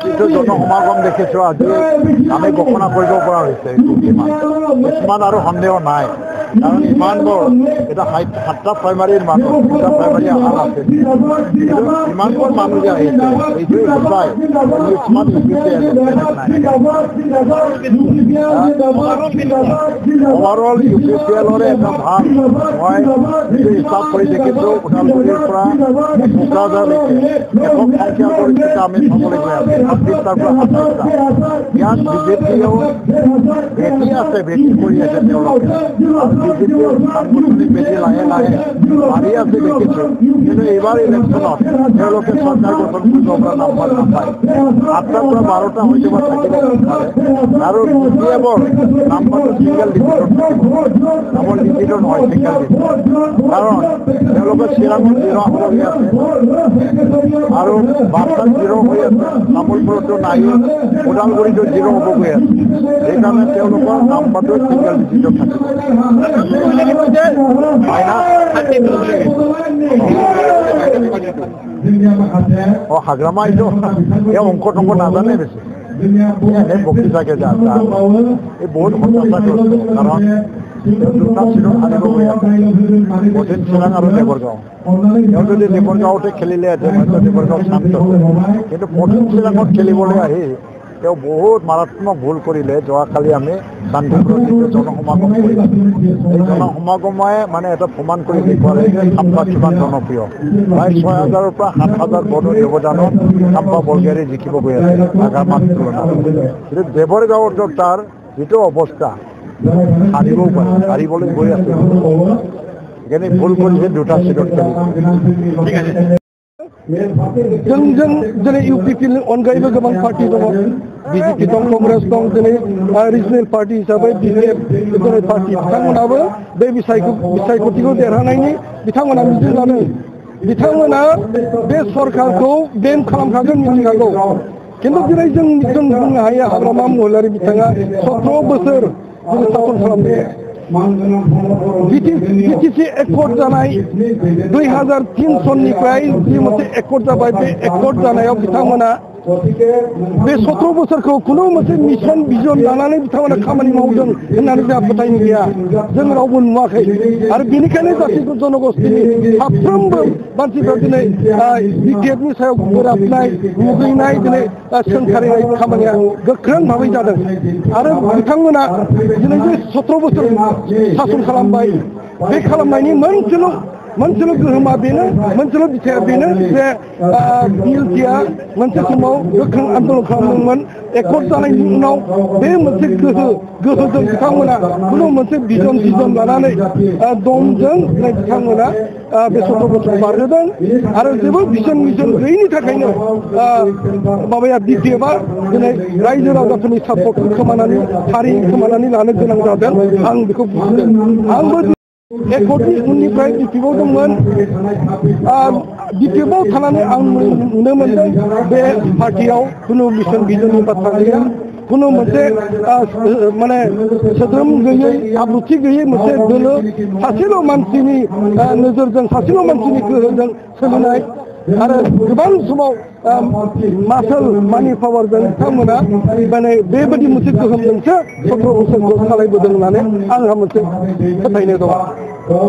কিন্তু জনসমাগম দেখিছো আজি আমি ঘোষণা কৰিব পৰা হৈছে কিছুমান আৰু সন্দেহ নাই কাৰণ ইমানবোৰ এটা 7টা প্ৰাইমাৰীৰ মানুহ 2টা প্ৰাইমাৰী অহা নাছিল ইমানবোৰ মানুহ যে আহিছে এইটোৱে বুজায় কিছুমান ওভাৰঅল UPCLৰে এটা ভাল মই হিচাপ কৰি দেখিছো ওদালগুৰিৰ পৰা কোকৰাঝাৰলৈকে একক সংখ্যাগৰিষ্ঠতা আমি চাবলৈ গৈ আছো ইয়াত বিজেপিয়েও ভেটি আছে ভেটি কৰি আছে তেওঁলোকে আৰু বিজেপিয়ে সাংগঠনিক ভেটি লাহে লাহে মাৰি আছে দেখিছোঁ কিন্তু এইবাৰ ইলেকশ্যনত তেওঁলোকে চৰকাৰ গঠন কৰিব পৰা নাম্বাৰ নাপায় 8টাৰ পৰা 12টা হৈ যাব থাকিব পাৰে আৰু দ্বিতীয়বোৰ নাম্বাৰটো ছিংগল ডিজিটত থাকিব ডাবল ডিজিটৰ নহয় ছিংগল ডিজিট কাৰণ তেওঁলোকে চিৰাঙত 0 হ'বলগীয়া আছে আৰু বাক্সাত 0 হৈ আছে তামোলপুৰতো নাই ওদালগুৰিতো 0 হ'ব গৈ আছে সেইকাৰণে তেওঁলোকৰ নাম্বাৰটো ছিংগল ডিজিটত থাকিব হাগ্ৰামা এইটো অংক টংক নাজানে বেছি বকি থাকে যা এই বহুত হতাশাগ্ৰস্ত কাৰণ দুটা চিৰণ হাৰিব গৈ আছে অচিন চিৰাং আৰু দেৱৰগাঁও তেওঁ যদি দেৱৰগাঁৱতে খেলিলেহেঁতেন হয়তো দেৱৰগাঁও শান্ত কিন্তু অচিন চিৰাঙত খেলিবলৈ আহি তেওঁ বহুত মাৰাত্মক ভুল কৰিলে যোৱাকালি আমি শান্তিপুৰত যিটো জনসমাগম কৰিলোঁ এই জনসমাগমে মানে এটা প্ৰমাণ কৰি দেখুৱালে যে চাম্পা কিমান জনপ্ৰিয় প্ৰায় 6,000ৰ পৰা 7,000 ভোটৰ ব্যৱধানত চাম্পা বৰগোহাঁই জিকিব গৈ আছে নাগামাৰ তুলনাত কিন্তু দেৱৰগাঁৱত তাৰ যিটো অৱস্থা হাৰিবও পাৰে হাৰিবলৈ গৈ আছে সেইকাৰণে ভুল কৰিছে 2টা চিটত খেলি जों UPPनि अनगायैबो गोबां पार्टी दङ BJP दं कंग्रेस दं दिनै रिजनेल पार्टी हिसाबै BJP दिनै पार्टी बिथांमोनाबो बे बिसायख'थिखौ देरहानायनि बिथांमोना मिजिं लादों बिथांमोना बे सरकारखौ बेन खालामखागोन मिथिखागौ खिन्थु दिनै जों बुंनो हायो हाग्रामा महिलारि बिथाङा 17 बोसोर जों सासन खालामदों BTC एकर्ड जानाय 2003 सननिफ्राय जि मोनसे एकर्ड जाबाय बे एकर्ड जानायाव बिथांमोना बे 17 बोसोरखौ खुनु मोनसे मिशन भिजन लानानै बिथांमोना खामानि मावदों होननानै जोंहा फोथायनो गैया जों रावबो नुवाखै आरो बेनिखायनो जाथि जनगोष्ठीनि साफ्रोमबो मानसिफ्रा दिनै BPFनि सायाव बोराबनाय मुगैनाय दिनै सोंखारिनाय खामानिया गोख्रों भाबै जादों आरो बिथांमोना दिनै जे 17 बोसोर सासन खालामबाय बे खालामनायनि मोनसेल' गोहोमा बेनो मोनसेल' बिथाया बेनो जे BLTआ मोनसे समाव गोख्रों आन्दलन खालामदोंमोन एकर्ड जानायनि उनाव बे मोनसे गोहोजों बिथांमोना खुनु मोनसे भिजन लानानै दमजों बिथांमोना बे 17 बोसोर बारहोदों आरो जेबो भिजन गैयैनि थाखायनो माबाया BPFआ दिनै रायजो राजाफोरनि सापर्टखौ खोमानानै लानो गोनां जादों आं बेखौ बुजिदों आंबो एकर्डनि उननिफ्राय BPFआव दंमोन BPFआव थानानै आं नुनो मोनदों बे पार्टियाव खुनु मिशन भिजननि बाथ्रा गैया खुनु मोनसे माने सोद्रोम गैयै आब्रुथि गैयै मोनसे दोलो सासेल' मानसिनि नोजोरजों सासेल' मानसिनि गोहोजों सोलिनाय आरो गोबां समाव मासल मानि पावारजों बिथांमोना माने बेबायदि मोनसे गोहोमजोंसो 17 बोसोरखौ सालायबोदों होननानै आंहा मोनसे फोथायनाय दं